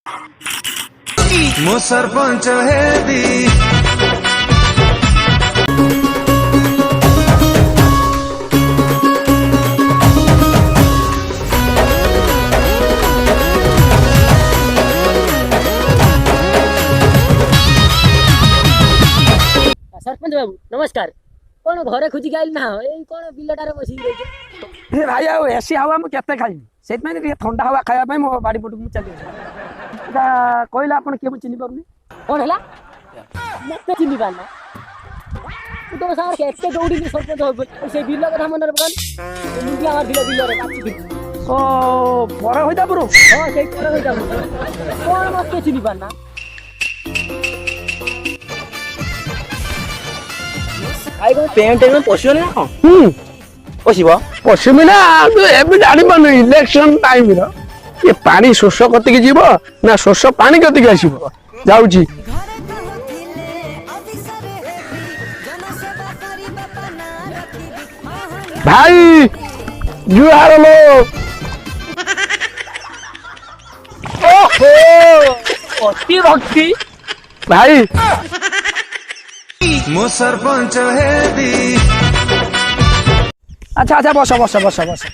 मो सरपंच हेबी सरपंच बाबू नमस्कार कौन घरे खोजिक आइल ना यही कौन बिलटारे बस भाई आउ एसी हवा मुझे केते खाइबी से ठंडा हवा खाया मो बाड़ी पटक मुझे चली कहला आप किए मुझे चिन्ह पार्नी कौन है मत चिन्ह पारना तू तो सार केते दौड़ी सरपंच हो से बिल कथा मन पकान मुझे आमार बिल बिल रे ओ पर होइता पुरो हां से पर होइता कौन मत चिन्ह पारना आई को पेंट में पसियो ना पशिब पशिबी ना एबे जानि पानु इलेक्शन टाइम रो ये पानी शोष कतिक जीव ना शोष पानी कतिक आसीब जाउची भाई जुहार लो ओहो अति भक्ति भाई मो सरपंच हेबी अच्छा अच्छा बस बस बस बस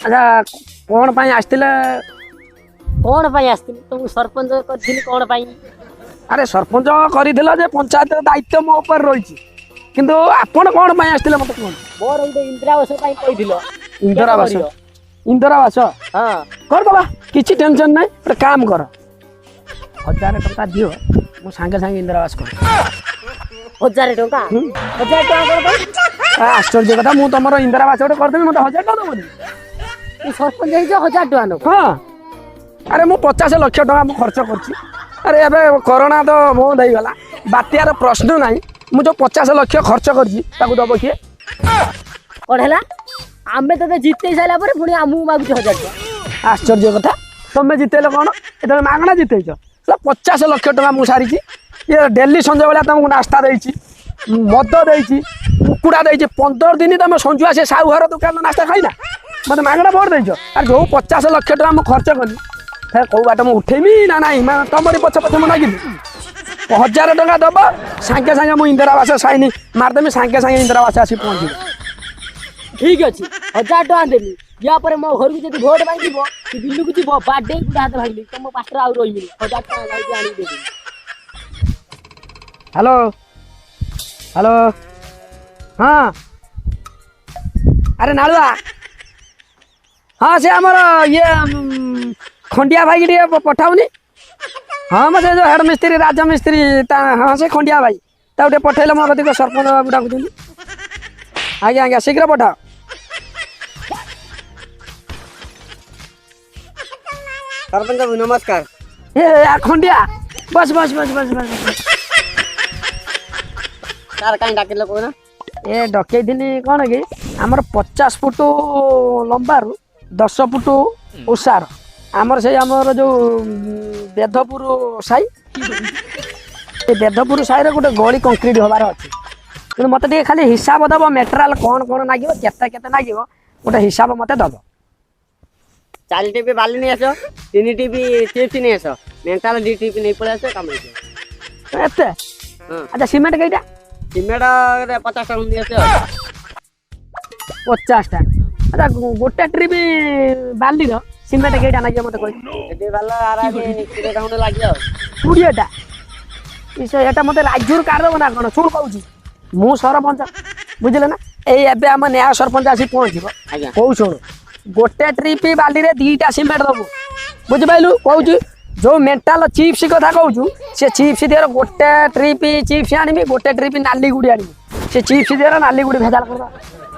अच्छा कौन पाई आस्तिले कौन पाई आस्तिल तुम सरपंच करथिल कौन पाई अरे सरपंच करिथिला जे पंचायत दायित्व मो ऊपर रहिछि किंतु आपण कौन पाई आस्तिले मते कोन मोर ओइते इंदिरा आवास पाई कहिथिलो इंदिरा आवास हां कर दबा किछि टेंशन नै एक काम कर 1000 टका दियो मो संगे संगे इंदिरा आवास कर 1000 टका 1000 टका कर आश्चर्य कथा मु तमरो इंदिरा आवास गोटे कर देबी मते 1000 टका दबनी तू सरपंच हे जो 1000 टका नो हां अरे मु 50 लाख टका मु खर्च करछि अरे एबे कोरोना तो मो दई गला बात्यार प्रश्न नाही मु जो 50 लाख खर्च करछि ताकू दबो किए कोन हैला आमे तो जीते साइला पर पुनी आमु मागु 1000 टका आश्चर्य कथा तुम जितेल कौन ये मागणा जितेच 50 लाख टका मुझे सारी ये डेली संजय बेला तुमको नास्ता देती मद देती कुकुड़ा देती 15 दिन तुम संजुआ से साहू घर दुकान नास्ता खाइना मत मागणा भोट देच आर जो 50 लाख टका मुझे खर्च कली फिर कौ बाट मुझे उठेमी ना ना तुम पछ पछ मुझे लगे 1000 टका दब सागे सागे मुझे इंदिरा आवास साइन मारदेमी सागे सागे इंदिरा आवास आसी पहुँच ठीक अछि 1000 टका देली या पर मो घर को जदी वोट बाई दिबो कि बिल्लू को दिबो बर्थडे को हाथ भागली तो मो पास्टर आउ रहिबी 1000 टका लाइक आनी देबी हेलो हेलो हाँ अरे नालुआ हाँ से आमर ये खंडिया भाई के पठाऊनी हाँ मत जो हेड मिस्त्री राज मिस्त्री हाँ से खंडिया भाई ताऊ पठेल मोर कति सरपंच बाबू डाकुଛନ୍ତି आज्ञा आज्ञा शीघ्र पठाओ सरपंच बाबू नमस्कार ए खंडिया बस बस बस बस बस सर काई डाकिल कोना ए डकई दिनी कौन कि आमर 50 फुट लंबा रु 10 फुट उसार आमर से आमर जो बेधपुर साई ए बेधपुर साई रे गोटे गली कंक्रीट होबार अछि कि मते ଟିକେ खाली हिसाब दबो मेटेरियल कोन कोन लागिवो केते केते लागिवो गोटे हिसाब मते दबो 4 टीपी बाली नहीं आसो 3 टीपी चिप्स नहीं आसो मेंटल 2 टीपी नहीं पड़े आसो काम हो एते अच्छा सीमेंट केइटा सिमेंट 50 टन नहीं आसो 50 टा अच्छा गोटे ट्रिप बाली रो सीमेंट केइटा लागियो मते कहि एते वाला आरा के किलो काउंट लागियो 20 टा इसे एटा मते राजूर कार दबो ना कोन सुन कहूची मु सरपंच बुझले ना ए एबे हम नया सरपंच आसी पहुंचबो आज्ञा कहू सुन गोटे ट्रिप बाली रे 2टा सीमेंट दबो बुझ पाइलु कहूची जो मेंटल चिप्स कथा कहूछु से चिप्स देर गोटे ट्रिप चिप्स आनिबी गोटे ट्रिप नाली गुडी आनिबी से चिप्स देर नाली गुडी भेजाल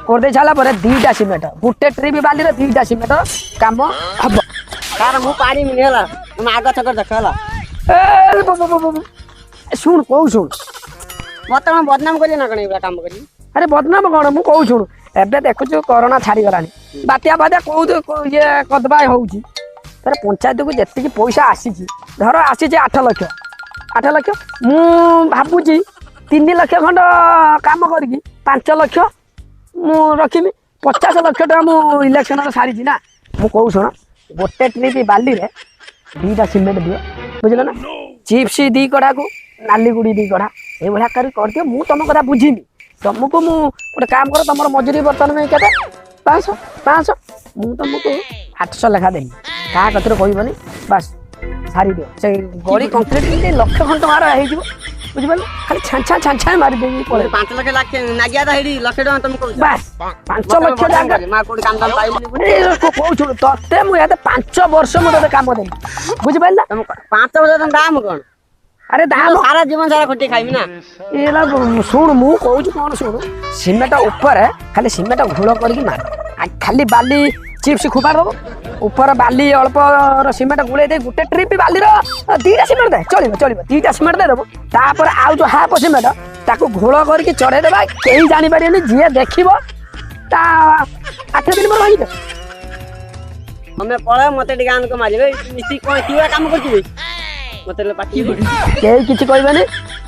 कर दे छाला पर 2टा सीमेंट गोटे ट्रिप बाली रे 2टा सीमेंट काम हबो सर मु पानी मिले हला हम आगा चकर देखला ए सुन कहू सुन मत हम बदनाम करिए ना कने एबा काम करी अरे बदनाम कौन मु कहू शुणु एबे देखुछु कोरोना छाड़ी गलानी बात्या बात्या कहू ये कदबा होउची तर पंचायत को जेतिकी पैसा आसीची धर आसीची 8 लाख मु भाबुची 3 लाख खंड काम करकी 5 लाख मु रखिमी 50 लाख टका मु इलेक्शन सारी ना ମୁଁ କହୁ ଶୁଣ ଗୋଟେ ଟ୍ରିପ୍ ବାଲିରେ 2ଟା ସିମେଣ୍ଟ ଦିଅ ବୁଝିଲ ନା ଚିପ୍ସ 2 କଢ଼ାକୁ ନାଲି ଗୁଡ଼ି 2 କଢ଼ା ଏଇଭଳିଆ କରିଦିଅ ମୁଁ ତମ କଥା ବୁଝିବି ତମକୁ ମୁଁ ଗୋଟେ କାମ କର ତମର ମଜୁରୀ ବର୍ତ୍ତମାନ କେତେ 500 ମୁଁ ତମକୁ 800 ଲେଖା ଦେବି କାହା କତିରେ କହିବନି ବାସ୍ ସାରିଦିଅ ସେ ଗଳି କଂକ୍ରିଟ ଲକ୍ଷ ଖଣ୍ଡ ଟଙ୍କାର ହେଇଯିବ ବୁଝିପାରିଲ ଖାଲି ଛାଞ୍ଚା ମାରି ଦେଇକି ପଳେଇ 5 ଲକ୍ଷ ନାଗିଆ ତ ହେଇଠି ଲକ୍ଷ ଟଙ୍କା ତମେ କହୁଛ ବାସ୍ 5 ଲକ୍ଷ ଜାଗା ମା କୋଉଠି କାମ ଦାମ ପାଇବନି କହୁଛୁ ତତେ ମୁଁ ଏତେ 5 ବର୍ଷ ମୁଁ ତତେ କାମ ଦେବି ବୁଝିପାରିଲ 5 ବର୍ଷ ଦାମ କଣ ଆରେ ଦାମ ସାରା ଜୀବନ ସାରା ଖଟି ଖାଇବି ନା ଏଲା ଶୁଣୁ ମୁଁ କହୁଛି କଣ ଶୁଣୁ ସିମେଣ୍ଟ ଉପରେ ଖାଲି ସିମେଣ୍ଟ ଘୋଳ କରିକି ମାର ଖାଲି ବାଲି ଚିପ୍ସ ଖୋପାଡ଼ି ଦବ ଉପରେ ବାଲି ଅଳ୍ପ ସିମେଣ୍ଟ ଗୋଳେଇ ଦେଇ ଗୋଟେ ଟ୍ରିପ୍ ବାଲିର 2ଟା ସିମେଣ୍ଟ ଦେ ଚଳିବ 2ଟା ସିମେଣ୍ଟ ଦେଇଦେବୁ ତାପରେ ଆଉ ଯୋଉ ହାଫ ସିମେଣ୍ଟ ତାକୁ ଘୋଳ କରିକି ଚଢେଇ ଦେବା କେହି ଜାଣିପାରିବେନି ଯିଏ ଦେଖିବ ତା 8 ଦିନ ପରେ ଭାଙ୍ଗିଯିବ ତମେ ପଳେଇ ମତେ ଟିକେ ଆନକ ମାରିବେ ମିସ୍ତ୍ରୀ କଣ କିଭଳିଆ କାମ କରୁଛି ମତେ ପାଟି କେହି କିଛି କହିବେନି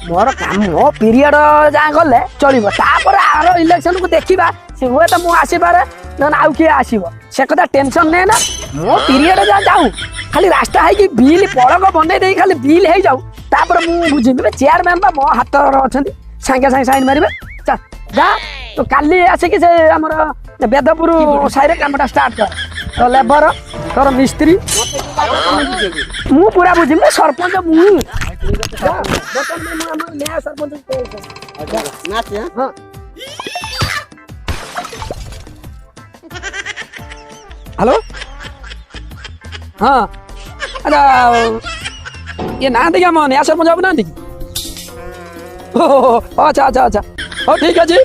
ମୋର କାମ ପିରିୟଡ଼ ଯାଏ ଗଲେ ଚଳିବ ତାପରେ ଆର ଇଲେକ୍ସନକୁ ଦେଖିବା ସେ ହୁଏତ ମୁଁ ଆସିପାରେ ନହେଲେ ଆଉ କିଏ ଆସିବ ସେ କଥା ଟେନସନ ନେ ନା ମୋ ପିରିୟଡ଼ ଯାଉ ଖାଲି ରାସ୍ତା ହେଇକି ବିଲ୍ ପଳକ ବନେଇ ଦେଇ ଖାଲି ବିଲ୍ ହେଇଯାଉ ତାପରେ ମୁଁ ବୁଝିବି ଚେୟାରମ୍ୟାନ୍ ବା ମୋ ହାତରେ ଅଛନ୍ତି ସାଙ୍ଗେ ସାଙ୍ଗେ ସାଇନ୍ ମାରିବେ ଯା ତ କାଲି ଆସିକି ସେ ଆମର ବେଦପୁର ସାହିରେ କାମଟା ଷ୍ଟାର୍ଟ କର ତ ଲେବର ତୋର ମିସ୍ତ୍ରୀ ମୁଁ ପୁରା ବୁଝିବି ସରପଞ୍ଚ ମୁଁ ସରପଞ୍ଚ ହଁ हेलो हाँ अच्छा ये ना देखिए हम नया सरपंच बाबू ना देखिए अच्छा अच्छा अच्छा हो ठीक है जी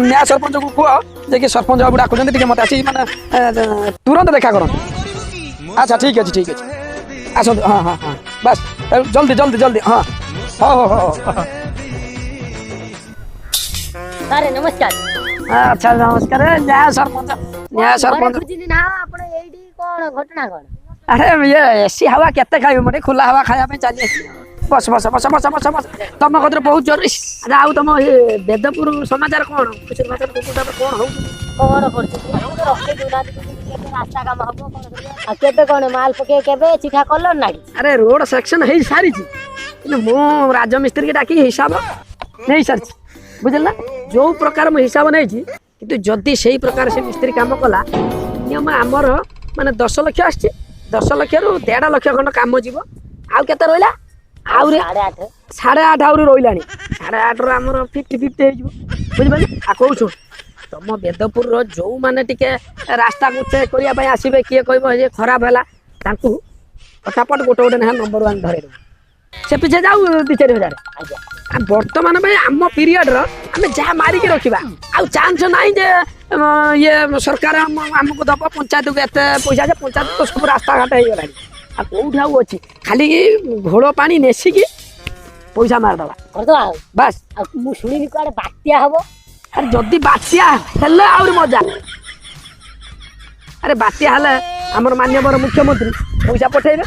नया सरपंच को कह जे सरपंच बाबू डाकुं मत आसी माने तुरंत देखा करो अच्छा ठीक है आस हाँ हाँ हाँ बस जल्दी जल्दी जल्दी हाँ हो अरे नमस्कार अच्छा नमस्कार नया सरपंच बुझिली ना आपण एडी कोन घटना कोन अरे ये एसी हवा केते खाइबो मटे खुला हवा खाया पे चली बस बस बस बस बस बस तम कदर बहुत जरूरी अरे आउ तम ये बेदपुर समाचार कोन कुछ समाचार कोन हो कोन करछ रखे दुना रास्ता काम हबो कोन आ केते कोन माल पके केबे चिठा कलर नाडी अरे रोड सेक्शन हे सारी छी मो राज मिस्त्री के डाकी हिसाब नहीं सर बुझल ना जो प्रकार मो हिसाब नहीं छी किंतु जदि सही प्रकार से मिस्त्री काम कला नियम आमर माने 10 लाख आछि 10 लाख रु 1.5 लाख खंड काम जीव आउ केते रोइला आउ 8.5 आउरी रोइलानी 8.5 रो आमर 50-50 हे जीव बुझबे आ कहू छु तम बेदपुर रो जो माने टिके रास्ता को चेक करिया पय आसीबे किए कहबो जे खराब हैला तांकू फटाफट गोटे ना नंबर 1 धरे से पीछे जाऊ 2-4 हजार बर्तमान भाई आम पीरियड आम जहाँ मारिक रखा आउ चांस ना जे ये सरकार आमको दब पंचायत को एत पैसा पंचायत तो सब रास्ता घाट हो गला कौटी आउ अच्छी खाली घोड़ पानी नेसिकी पैसा मारदबा बस शुणी कड़े बात्या हम अरे जदि बात्या हेले आउरी मजा अरे बात्या हेले आमर माननीय मुख्यमंत्री पैसा पठेबे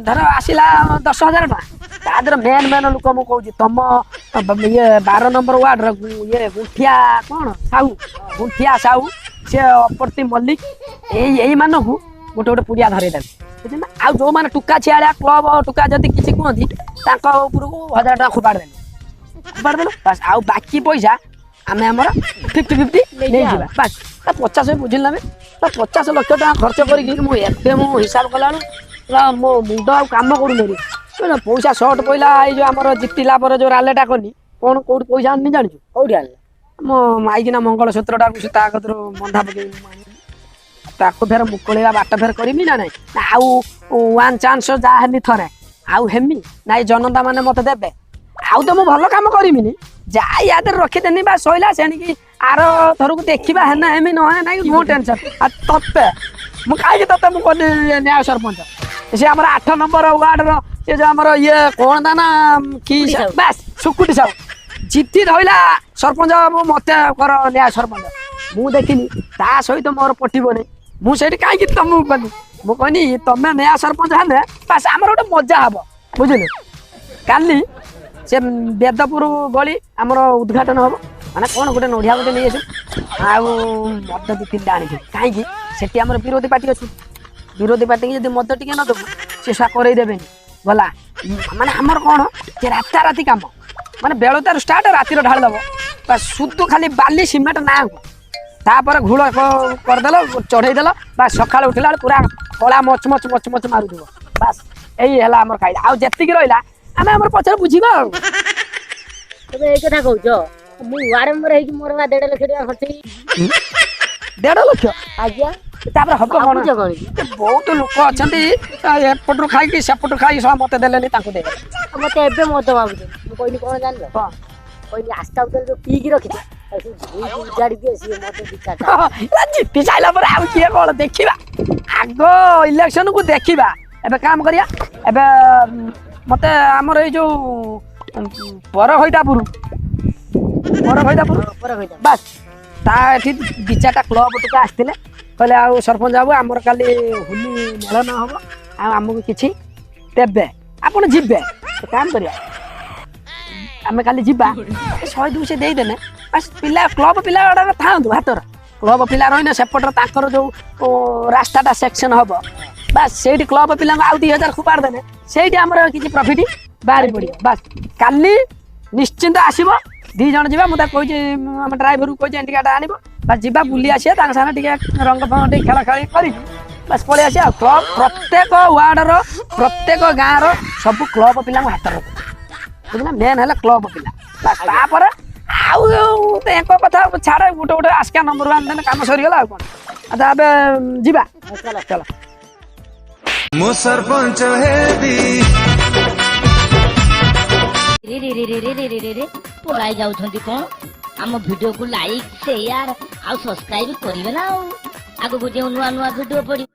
धर आसिला 10,000 टका तादर मेन लोक मु कहूँ तुम ये 12 नंबर वार्ड ये गुंठिया कौन साहू गुंठिया साहू से अप्रति मल्लिक यही मानक गोटे गोटे पुड़िया धरे देवे बुझे आउ जो मैंने टुका छिया क्लब टुका जदि किसी कहती 1000 टका खोपाड़ देल बस आउ बाकी पैसा आम आमर 50-50 नहीं जावा बस 50 बुझिला 50 लाख टका खर्च करके हिसाब कला मो मुंड आ काम करूनी पैसा सर्ट पड़ा ये आम जितला पर जो रालेटा कनी कौन कौट पैसा आनी जानी कौटी आन मो माइकिना मंगलसूत्रटा कतर बंधा पकड़ फेर मुकुड़ा बाट फेर करमी ना ना आउ 1 चांस जहाँ थे आउ हेमी ना जनता मैंने मत देवे आउ तो मुझे भल कम करमी जा याद रखीदेनी बा सैला से आर थरक देखा है ना हेमी ना ना नो टेंशन ते मुझे ते मुझे न्याय सरपंच से आम 8 नंबर वार्ड रे जो आम ये कौन था ना कि बस सुकुटी साहू जीति रहा सरपंच मत कर न्याय सरपंच मुझे देखनी ता सहित मोर पटो नहीं मुझे कहीं तुमको कहनी मुझे तुम्हें नया सरपंच है बस आम गोटे मजा हम बुझे काली से बेदपुर गली आमर उद्घाटन हम ମାନେ କ'ଣ ଗୋଟେ ନଡ଼ିଆ ଗୋଟେ ନେଇ ଆସିବୁ ଆଉ ମଦ 2-3ଟା ଆଣିଥିବୁ କାହିଁକି ସେଠି ଆମର ବିରୋଧୀ ପାର୍ଟି ଅଛି ବିରୋଧୀ ପାର୍ଟିକି ଯଦି ମଦ ଟିକେ ନ ଦେବୁ ସେ ଛୁଆ କରେଇ ଦେବେନି ଗଲା ମାନେ ଆମର କ'ଣ ଯେ ରାତାରାତି କାମ ମାନେ ବେଳ ତାର ଷ୍ଟାର୍ଟ ରାତିର ଢାଳି ଦେବ ବା ସୁଦୁ ଖାଲି ବାଲି ସିମେଣ୍ଟ ନାଁକୁ ତାପରେ ଘୋଳ କରିଦେଲ ଚଢ଼େଇ ଦେଲ ବା ସକାଳେ ଉଠିଲା ବେଳେ ପୁରା କଳା ମଚ ମାରୁଥିବ ବାସ୍ ଏଇ ହେଲା ଆମର ଖାଇଲା ଆଉ ଯେତିକି ରହିଲା ଆମେ ଆମର ପଛରେ ବୁଝିବା ଆଉ ତମେ ଏଇ କଥା କହୁଛ ମୁଁ ୱାର୍ଡ ମେମ୍ବର ହେଇକି ମୋର 1.5 ଲକ୍ଷ ଟଙ୍କା ଖର୍ଚ୍ଚ ହେଇଛି 1.5 ଲକ୍ଷ ଆଜ୍ଞା ତାପରେ ହବ କ'ଣ ଭାବୁଛ କ'ଣ କି? ବହୁତ ଲୋକ ଅଛନ୍ତି ଏପଟରୁ ଖାଇକି ସେପଟରୁ ଖାଇ ସହ ମତେ ଦେଲେନି ତାଙ୍କୁ ଦେଇଦେଲେ ମତେ ଏବେ ମଦ ଭାବୁଛନ୍ତି ମୁଁ କହିଲି କ'ଣ ଜାଣିଲ କହିଲି ଆସ୍ତା ଉତରେ ଯୋଉ ପିଇକି ରଖିଛ ଉଜାଡ଼ି ଦିଏ ସିଏ ମତେ 2-4ଟା ଜିତି ସାରିଲା ପରେ ଆଉ କିଏ କ'ଣ ଦେଖିବା ଆଗ ଇଲେକ୍ସନକୁ ଦେଖିବା ଏବେ କାମ କରିବା ଏବେ ମତେ ଆମର ଏଇ ଯୋଉ ପରହଇଦାପୁର ବାସ୍ ତା ଏଠି 2-4ଟା କ୍ଲବ ଟିକେ ଆସିଥିଲେ କହିଲେ ଆଉ ସରପଞ୍ଚ ବାବୁ ଆମର କାଲି ହୋଲି ମେଳନ ହବ ଆଉ ଆମକୁ କିଛି ଦେବେ ଆପଣ ଯିବେ କାମ କରିବା ଆମେ କାଲି ଯିବା 100-200 ଦେଇଦେଲେ ବାସ୍ ପିଲା କ୍ଲବ ପିଲା ଗୁଡ଼ାକ ଥାଆନ୍ତୁ ହାତର କ୍ଲବ ପିଲା ରହିନେ ସେପଟରେ ତାଙ୍କର ଯୋଉ ରାସ୍ତାଟା ସେକ୍ସନ ହବ ବାସ୍ ସେଇଠି କ୍ଲବ ପିଲାଙ୍କୁ ଆଉ 2,000 ଖୁପାଡ଼ି ଦେଲେ ସେଇଠି ଆମର କିଛି ପ୍ରଫିଟ୍ ବାହାରି ପଡ଼ିବ ବାସ୍ କାଲି ନିଶ୍ଚିନ୍ତ ଆସିବ 2 ଜଣ ଯିବା ମୁଁ ତାକୁ କହିଛି ଆମ ଡ୍ରାଇଭରକୁ କହିଛି ଏଣ୍ଟିକାଟା ଆଣିବ ବାସ୍ ଯିବା ବୁଲି ଆସିବା ତାଙ୍କ ସାଙ୍ଗରେ ଟିକେ ରଙ୍ଗ ଫଙ୍ଗ ଟିକେ ଖେଳ ଖେଳି କରିକି ବାସ୍ ପଳେଇ ଆସିବା ଆଉ କ୍ଲବ ପ୍ରତ୍ୟେକ ୱାର୍ଡର ପ୍ରତ୍ୟେକ ଗାଁର ସବୁ କ୍ଲବ ପିଲାଙ୍କୁ ହାତରେ ରଖୁ ବୁଝିଲା ମେନ୍ ହେଲା କ୍ଲବ ପିଲା ବାସ୍ ତାପରେ ଆଉ ତାଙ୍କ କଥା ଛାଡ଼ ଗୋଟେ ଆସିକା ନମ୍ବର ଆଣିଦେଲେ କାମ ସରିଗଲା ଆଉ କ'ଣ ଆଚ୍ଛା ଏବେ ଯିବା ଚାଲ ମୁଁ ସରପଞ୍ଚ ହେବି ପଳାଇ ଯାଉଛନ୍ତି କ'ଣ ଆମ ଭିଡ଼ିଓକୁ ଲାଇକ୍ ସେୟାର ଆଉ ସବସ୍କ୍ରାଇବ କରିବେ ନା ଆଉ ଆଗକୁ ଯେଉଁ ନୂଆ ଭିଡ଼ିଓ ପଡ଼ିବ